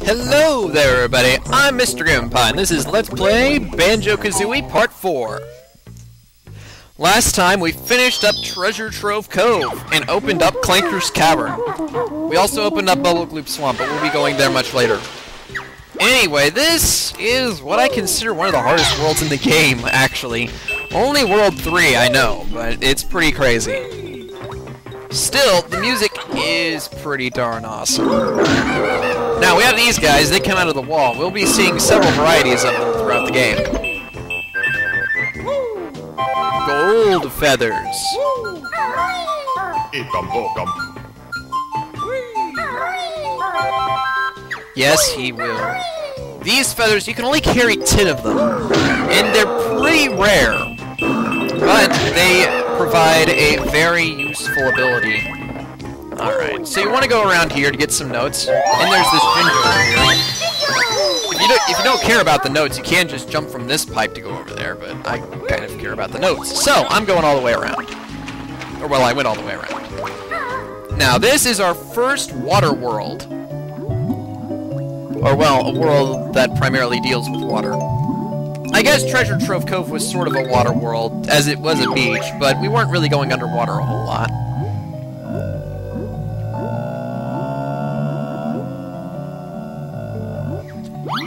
Hello there, everybody. I'm Mr. Grandpa, and this is Let's Play Banjo-Kazooie Part 4. Last time, we finished up Treasure Trove Cove and opened up Clanker's Cavern. We also opened up Bubble Gloop Swamp, but we'll be going there much later. Anyway, this is what I consider one of the hardest worlds in the game, actually. Only World 3, I know, but it's pretty crazy. Still, the music is pretty darn awesome. Now, we have these guys, they come out of the wall. We'll be seeing several varieties of them throughout the game. Gold feathers. Yes, he will. These feathers, you can only carry 10 of them, and they're pretty rare, but they provide a very useful ability. Alright, so you want to go around here to get some notes, and there's this ginger over here. If you don't care about the notes, you can just jump from this pipe to go over there, but I kind of care about the notes. So, I'm going all the way around. Or, well, I went all the way around. Now, this is our first water world. Or, well, a world that primarily deals with water. I guess Treasure Trove Cove was sort of a water world, as it was a beach, but we weren't really going underwater a whole lot.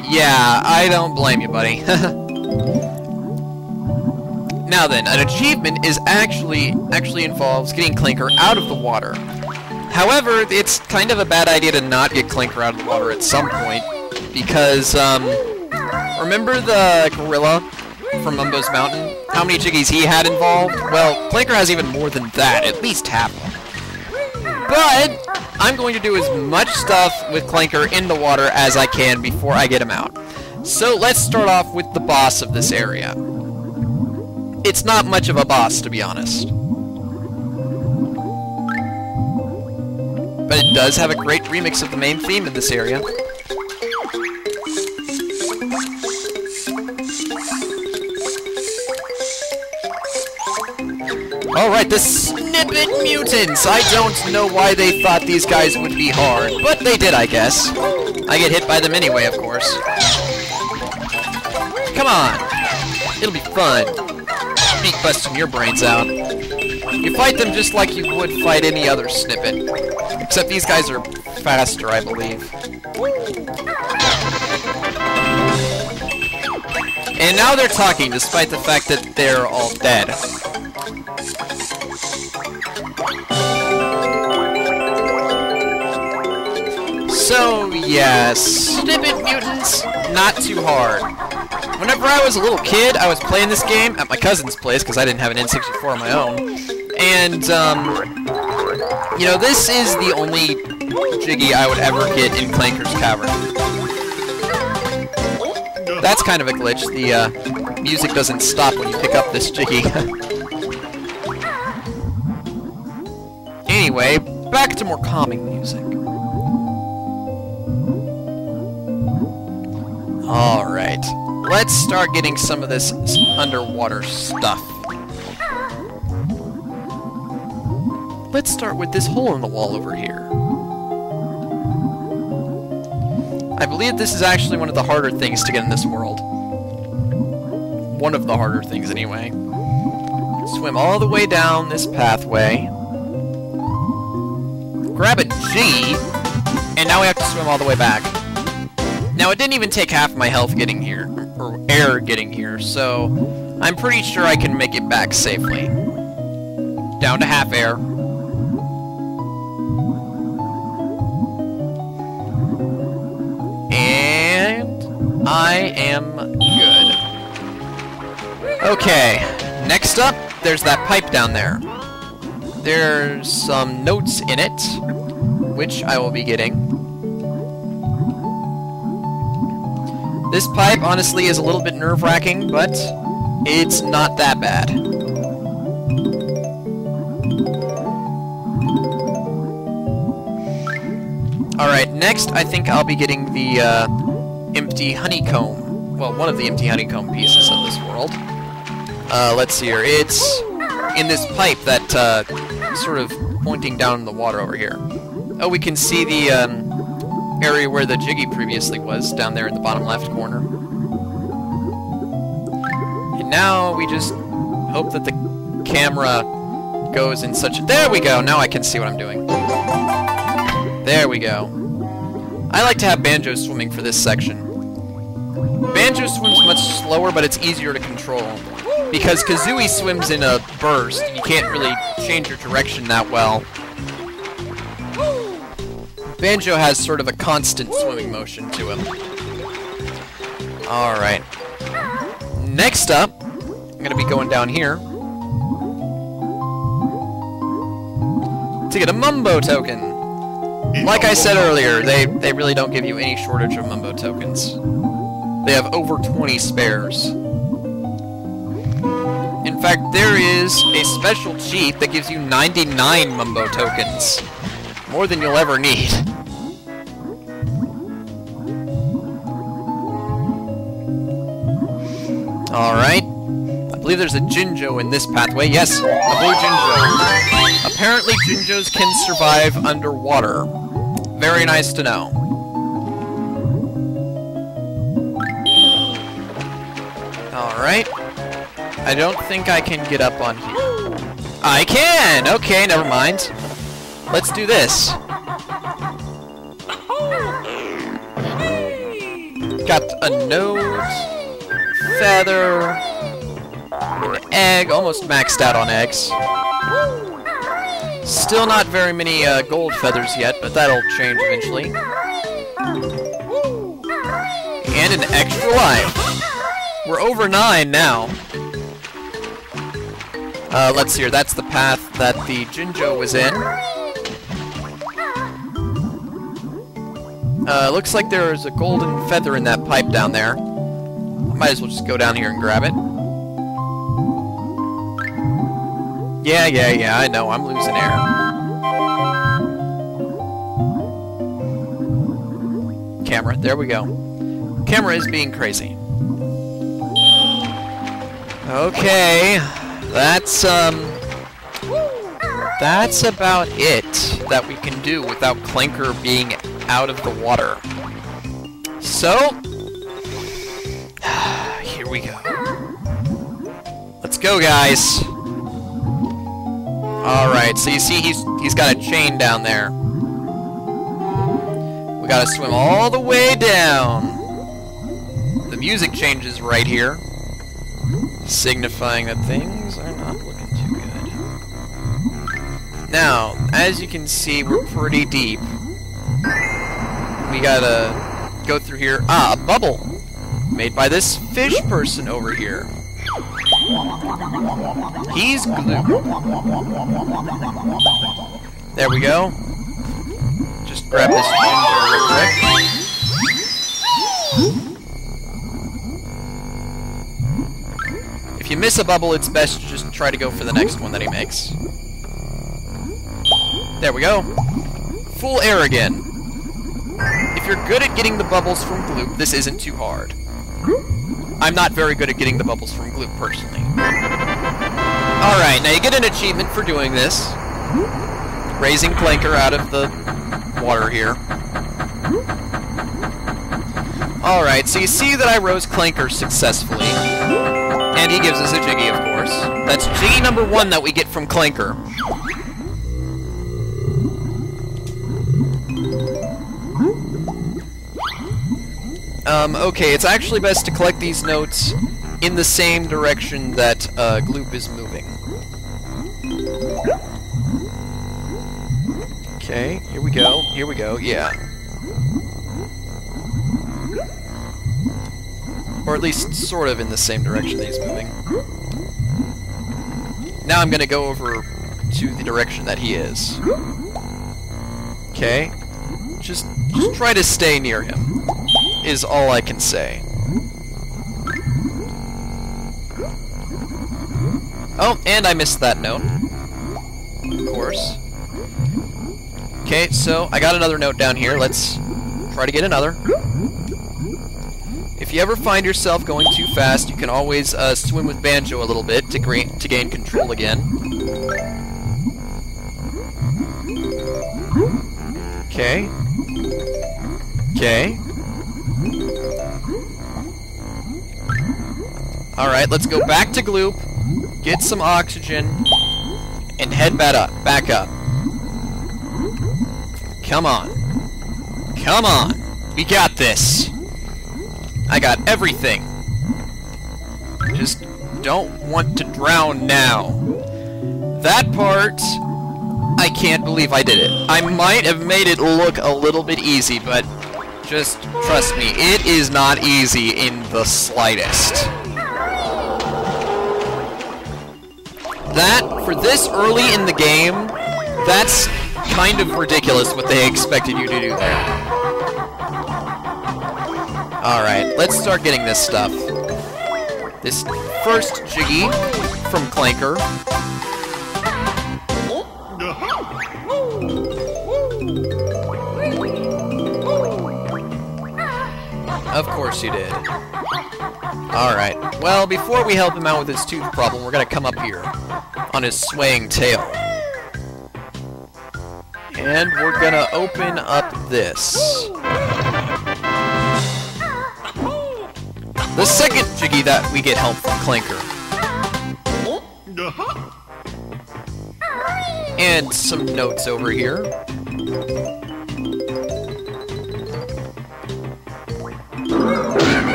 Yeah, I don't blame you, buddy. Now then, an achievement is actually involves getting Clanker out of the water. However, it's kind of a bad idea to not get Clanker out of the water at some point, because, remember the gorilla from Mumbo's Mountain? How many jiggies he had involved? Well, Clanker has even more than that, at least half of them. But I'm going to do as much stuff with Clanker in the water as I can before I get him out. So let's start off with the boss of this area. It's not much of a boss, to be honest. But it does have a great remix of the main theme in this area. Alright, the Snippet Mutants! I don't know why they thought these guys would be hard, but they did, I guess. I get hit by them anyway, of course. Come on! It'll be fun. Beak busting your brains out. You fight them just like you would fight any other Snippet. Except these guys are faster, I believe. And now they're talking, despite the fact that they're all dead. So, yes, Snippet Mutants, not too hard. Whenever I was a little kid, I was playing this game at my cousin's place, because I didn't have an N64 of my own. And, you know, this is the only jiggy I would ever get in Clanker's Cavern. That's kind of a glitch. The music doesn't stop when you pick up this jiggy. Anyway, back to more calming music. Alright, let's start getting some of this underwater stuff. Let's start with this hole in the wall over here. I believe this is actually one of the harder things to get in this world. One of the harder things, anyway. Swim all the way down this pathway. Grab a G, and now we have to swim all the way back. Now, it didn't even take half my health getting here, or air getting here, so I'm pretty sure I can make it back safely. Down to half air. And I am good. Okay, next up, there's that pipe down there. There's some notes in it, which I will be getting. This pipe, honestly, is a little bit nerve-wracking, but it's not that bad. Alright, next I think I'll be getting the empty honeycomb. Well, one of the empty honeycomb pieces of this world. Let's see here. It's in this pipe that sort of pointing down in the water over here. Oh, we can see the area where the Jiggy previously was, down there in the bottom left corner. And now we just hope that the camera goes in such a... There we go! Now I can see what I'm doing. There we go. I like to have Banjo swimming for this section. Banjo swims much slower, but it's easier to control. Because Kazooie swims in a burst, you can't really change your direction that well. Banjo has sort of a constant swimming motion to him. Alright. Next up, I'm going to be going down here to get a Mumbo token. Like I said earlier, they really don't give you any shortage of Mumbo tokens. They have over 20 spares. In fact, there is a special cheat that gives you 99 Mumbo tokens. More than you'll ever need. Alright. I believe there's a Jinjo in this pathway. Yes, a blue Jinjo. Apparently Jinjos can survive underwater. Very nice to know. Alright. I don't think I can get up on here. I can! Okay, never mind. Let's do this. Got a note, feather, an egg, almost maxed out on eggs. Still not very many gold feathers yet, but that'll change eventually. And an extra life. We're over 9 now. Let's see here, that's the path that the Jinjo was in. Looks like there's a golden feather in that pipe down there. I might as well just go down here and grab it. Yeah, I know, I'm losing air. Camera, there we go. Camera is being crazy. Okay, that's about it that we can do without Clanker being out of the water. So, here we go. Let's go, guys. Alright, so you see he's got a chain down there. We gotta swim all the way down. The music changes right here, signifying that things are not looking too good. Now, as you can see, we're pretty deep. We gotta go through here. Ah, a bubble! Made by this fish person over here. He's glue. There we go. Just grab this ginger real quick. If you miss a bubble, it's best to just try to go for the next one that he makes. There we go. Full air again. If you're good at getting the bubbles from Gloop, this isn't too hard. I'm not very good at getting the bubbles from Gloop, personally. Alright, now you get an achievement for doing this. Raising Clanker out of the water here. Alright, so you see that I rose Clanker successfully. And he gives us a Jiggy, of course. That's Jiggy number 1 that we get from Clanker. Okay, it's actually best to collect these notes in the same direction that Gloop is moving. Okay, here we go, yeah. Or at least sort of in the same direction that he's moving. Now I'm gonna go over to the direction that he is. Okay, just try to stay near him, is all I can say. Oh, and I missed that note. Of course. Okay, so I got another note down here. Let's try to get another. If you ever find yourself going too fast, you can always swim with Banjo a little bit to gain control again. Okay. Okay. Alright, let's go back to Gloop, get some oxygen, and head back up. Come on. Come on. We got this. I got everything. Just don't want to drown now. That part, I can't believe I did it. I might have made it look a little bit easy, but just trust me, it is not easy in the slightest. That, for this early in the game, that's kind of ridiculous what they expected you to do there. Alright, let's start getting this stuff. This first Jiggy from Clanker. Of course you did. Alright, well, before we help him out with his tooth problem, we're gonna come up here on his swaying tail. And we're gonna open up this. The second Jiggy that we get help from Clanker. And some notes over here.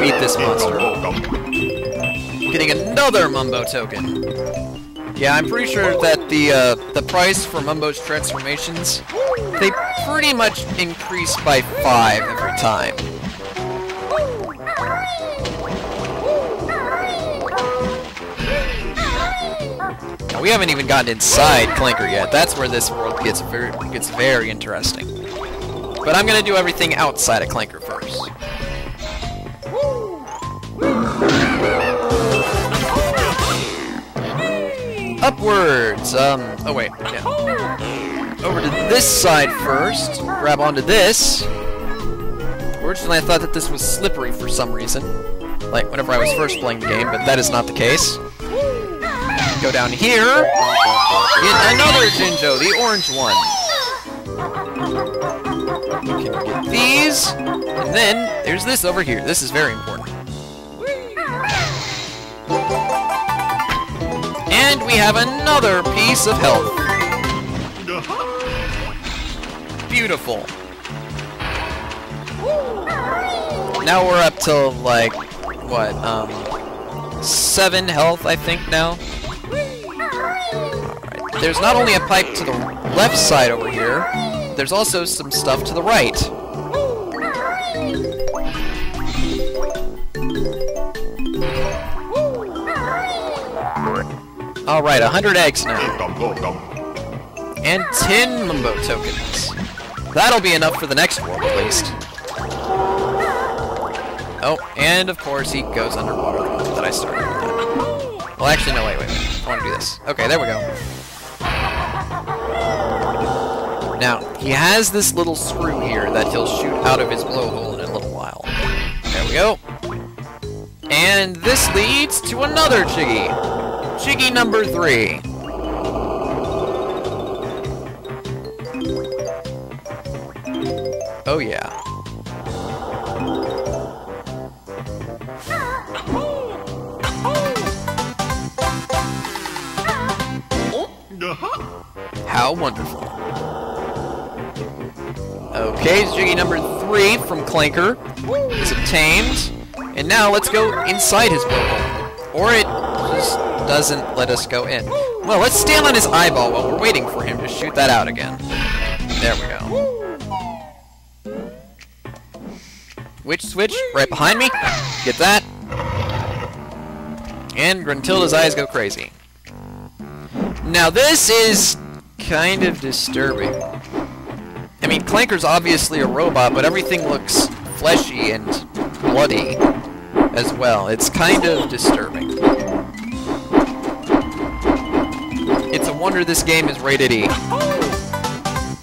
Beat this monster. Getting another Mumbo token. Yeah, I'm pretty sure that the price for Mumbo's transformations, they pretty much increase by 5 every time. Now, we haven't even gotten inside Clanker yet. That's where this world gets very interesting. But I'm gonna do everything outside of Clanker first. Upwards! Oh wait, yeah. Over to this side first. Grab onto this. Originally I thought that this was slippery for some reason. Like, whenever I was first playing the game, but that is not the case. Go down here. Get another Jinjo, the orange one. You can get these. And then, there's this over here. This is very important. And we have another piece of health. Beautiful. Now we're up to, like, what, 7 health, I think, now. Alright, there's not only a pipe to the left side over here, there's also some stuff to the right. Alright, 100 eggs now. And 10 Mumbo tokens. That'll be enough for the next world, at least. Oh, and of course he goes underwater, the moment that I started with that. Well, actually, no, wait. I want to do this. Okay, there we go. Now, he has this little screw here that he'll shoot out of his blowhole in a little while. There we go. And this leads to another Jiggy. Jiggy number 3. Oh yeah. How wonderful. Okay, Jiggy number 3 from Clanker is obtained. And now let's go inside his blowhole. Or it just doesn't let us go in. Well, let's stand on his eyeball while we're waiting for him to shoot that out again. There we go. Which switch? Right behind me. Get that. And Gruntilda's eyes go crazy. Now this is kind of disturbing. I mean, Clanker's obviously a robot, but everything looks fleshy and bloody as well. It's kind of disturbing. It's a wonder this game is rated E.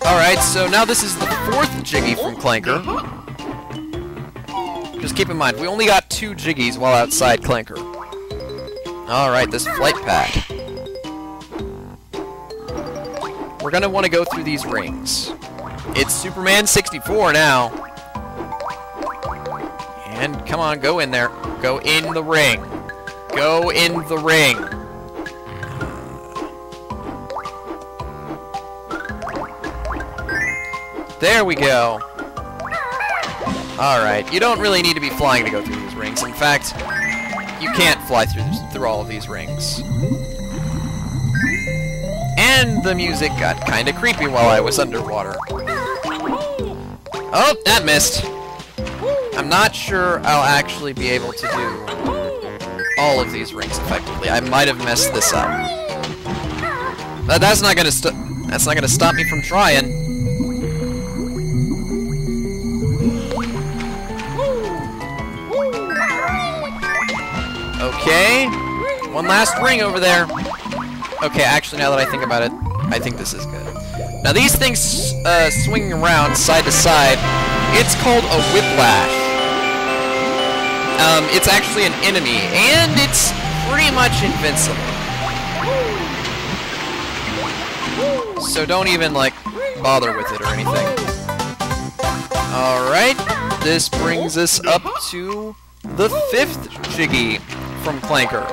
Alright, so now this is the 4th Jiggy from Clanker. Just keep in mind, we only got 2 Jiggies while outside Clanker. Alright, this flight pack. We're gonna want to go through these rings. It's Superman 64 now. And come on, go in there. Go in the ring. Go in the ring. There we go. Alright, you don't really need to be flying to go through these rings. In fact, you can't fly through all of these rings. And the music got kinda creepy while I was underwater. Oh, that missed. I'm not sure I'll actually be able to do all of these rings effectively. I might have messed this up. But that's not gonna stop me from trying. Okay, one last ring over there. Okay, actually, now that I think about it, I think this is good. Now, these things swing around side to side. It's called a whiplash. It's actually an enemy, and it's pretty much invincible. So don't even, like, bother with it or anything. Alright, this brings us up to the 5th Jiggy from Clanker.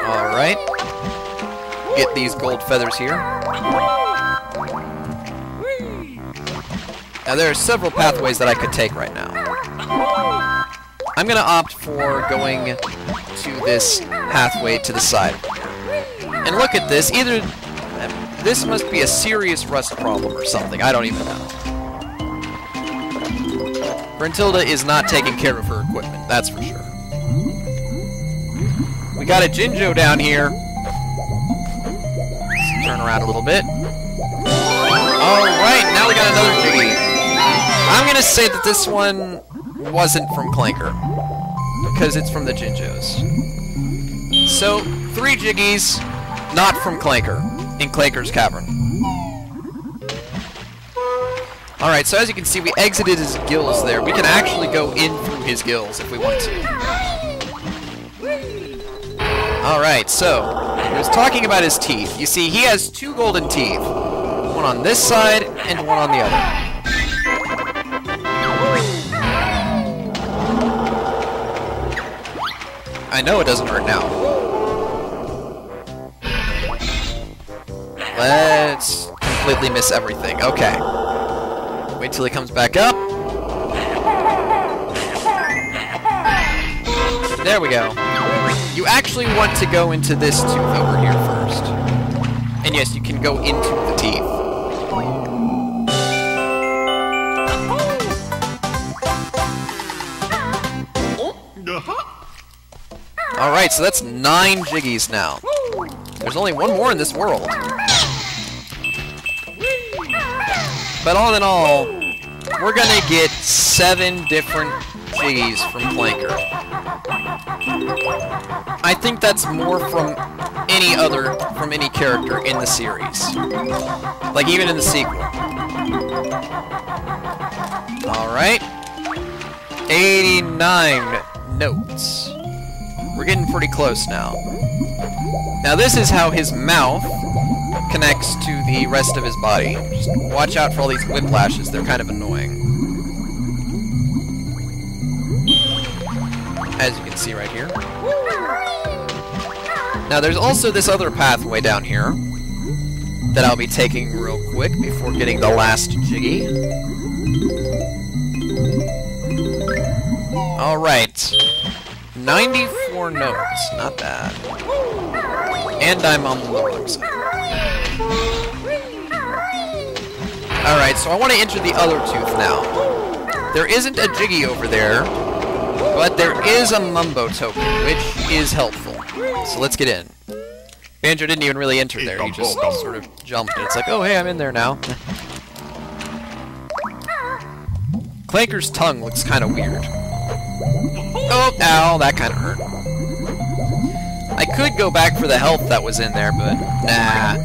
Alright. Get these gold feathers here. Now there are several pathways that I could take right now. I'm gonna opt for going to this pathway to the side. And look at this, either this must be a serious rust problem or something, I don't even know. Brentilda is not taking care of her equipment, that's for sure. We got a Jinjo down here. Let's turn around a little bit. Alright, now we got another Jiggy. I'm gonna say that this one wasn't from Clanker, because it's from the Jinjos. So, 3 Jiggies, not from Clanker, in Clanker's Cavern. Alright, so as you can see, we exited his gills there. We can actually go in through his gills if we want to. Alright, so, he was talking about his teeth. You see, he has 2 golden teeth. One on this side, and one on the other. I know it doesn't hurt now. Let's completely miss everything. Okay. Wait till he comes back up. There we go. You actually want to go into this tooth over here first. And yes, you can go into the teeth. Alright, so that's 9 Jiggies now. There's only one more in this world. But all in all, we're gonna get 7 different Jiggies from Clanker. I think that's more from any character in the series. Like, even in the sequel. Alright. 89 notes. We're getting pretty close now. Now this is how his mouth connects to the rest of his body. Just watch out for all these whiplashes, they're kind of annoying. As you can see right here. Now there's also this other pathway down here that I'll be taking real quick before getting the last Jiggy. Alright. 94 notes, not bad. And I'm on the wrong side. Alright, so I want to enter the other tooth now. There isn't a Jiggy over there, but there is a Mumbo token, which is helpful. So let's get in. Banjo didn't even really enter there, he just sort of jumped. It's like, oh hey, I'm in there now. Clanker's tongue looks kind of weird. Oh, ow, that kind of hurt. I could go back for the health that was in there, but nah.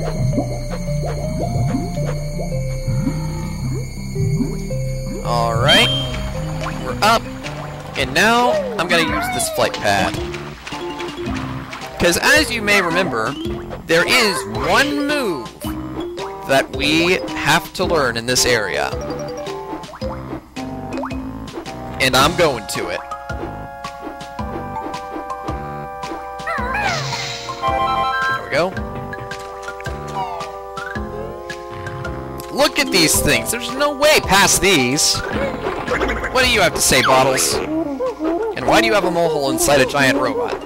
Alright, we're up, and now I'm gonna use this flight pad. Because as you may remember, there is one move that we have to learn in this area. And I'm going to it. There we go. Look at these things. There's no way past these. What do you have to say, Bottles? And why do you have a mole hole inside a giant robot?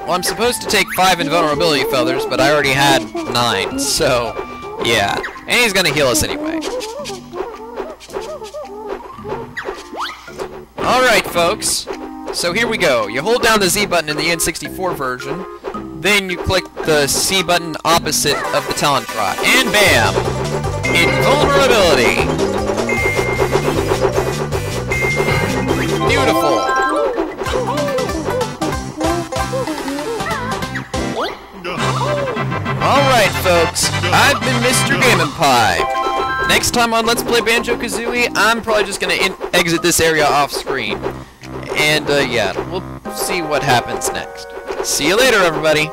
Well, I'm supposed to take 5 invulnerability feathers, but I already had 9, so yeah. And he's gonna heal us anyway. Alright, folks. So here we go. You hold down the Z button in the N64 version, then you click the C button opposite of the talent rod, and bam! Invulnerability! Beautiful! Alright, folks, I've been Mr. Game & Pie. Next time on Let's Play Banjo-Kazooie, I'm probably just gonna exit this area off-screen. And, yeah, we'll see what happens next. See you later, everybody!